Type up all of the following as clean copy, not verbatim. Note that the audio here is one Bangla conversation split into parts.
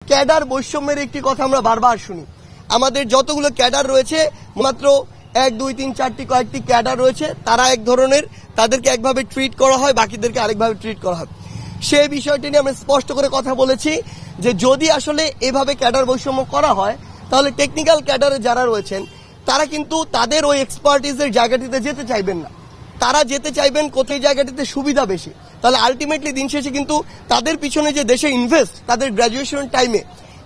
ক্যাডার বৈষম্যের একটি কথা আমরা বারবার শুনি। আমাদের যতগুলো ক্যাডার রয়েছে মাত্র 1 2 3 4টি কয়েকটি ক্যাডার রয়েছে, তারা এক ধরনের, তাদেরকে একভাবে ট্রিট করা হয়, বাকিদেরকে আরেকভাবে ট্রিট করা হয়। সেই বিষয়টি নিয়ে আমরা স্পষ্ট করে কথা বলেছি যে যদি আসলে এভাবে ক্যাডার বৈষম্য করা হয় তাহলে টেকনিক্যাল ক্যাডারে যারা রয়েছেন তারা কিন্তু তাদের ওই এক্সপার্টিসের জায়গাটিতে যেতে চাইবেন না। তারা যেতে চাইবেন কোথায় জায়গাটিতে সুবিধা বেশি। তাহলে আলটিমেটলি দিন শেষে কিন্তু তাদের পিছনে যে দেশে ইনভেস্ট, তাদের গ্র্যাজুয়েশন টাইমে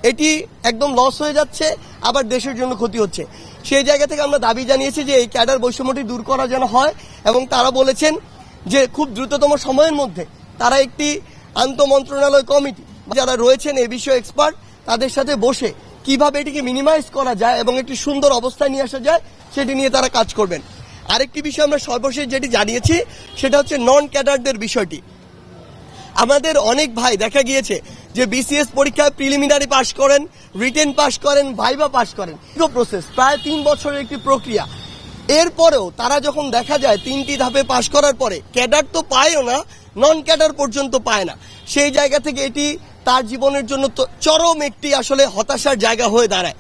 এটি একদম লস হয়ে যাচ্ছে, আবার দেশের জন্য ক্ষতি হচ্ছে। সেই জায়গা থেকে আমরা দাবি জানিয়েছি যে এই ক্যাডার বৈষম্যটি দূর করা যেন হয়, এবং তারা বলেছেন যে খুব দ্রুততম সময়ের মধ্যে তারা একটি আন্তঃমন্ত্রণালয় কমিটি যারা রয়েছেন এই বিষয়ে এক্সপার্ট, তাদের সাথে বসে কিভাবে এটিকে মিনিমাইজ করা যায় এবং একটি সুন্দর অবস্থায় নিয়ে আসা যায় সেটি নিয়ে তারা কাজ করবেন। আরেকটি বিষয় আমরা সর্বশেষ যেটি জানিয়েছি সেটা হচ্ছে নন ক্যাডারদের বিষয়টি। আমাদের অনেক ভাই দেখা গিয়েছে যে বিসিএস পরীক্ষায় প্রিলিমিনারি পাস করেন, রিটেন পাস করেন, ভাইভা পাস করেন, প্রসেস প্রায় 3 বছরের একটি প্রক্রিয়া। এরপরেও তারা যখন দেখা যায় 3টি ধাপে পাস করার পরে ক্যাডার তো পায়ও না, নন ক্যাডার পর্যন্ত পায় না, সেই জায়গা থেকে এটি তার জীবনের জন্য চরম একটি আসলে হতাশার জায়গা হয়ে দাঁড়ায়,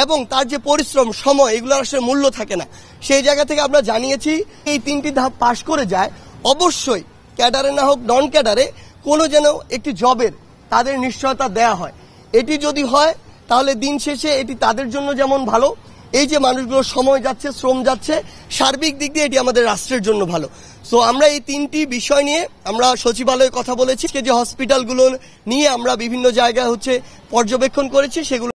এবং তার যে পরিশ্রম, সময়, এগুলোর আসলে মূল্য থাকে না। সেই জায়গা থেকে আমরা জানিয়েছি এই 3টি ধাপ পাশ করে যায় অবশ্যই ক্যাডারে না হোক নন ক্যাডারে কোনো যেন একটি জবের তাদের নিশ্চয়তা দেয়া হয়। এটি যদি হয় তাহলে দিন শেষে এটি তাদের জন্য যেমন ভালো, এই যে মানুষগুলোর সময় যাচ্ছে, শ্রম যাচ্ছে, সার্বিক দিক দিয়ে এটি আমাদের রাষ্ট্রের জন্য ভালো। সো আমরা এই 3টি বিষয় নিয়ে আমরা সচিবালয়ে কথা বলেছি, যে হসপিটালগুলো নিয়ে আমরা বিভিন্ন জায়গায় পর্যবেক্ষণ করেছি, সেগুলো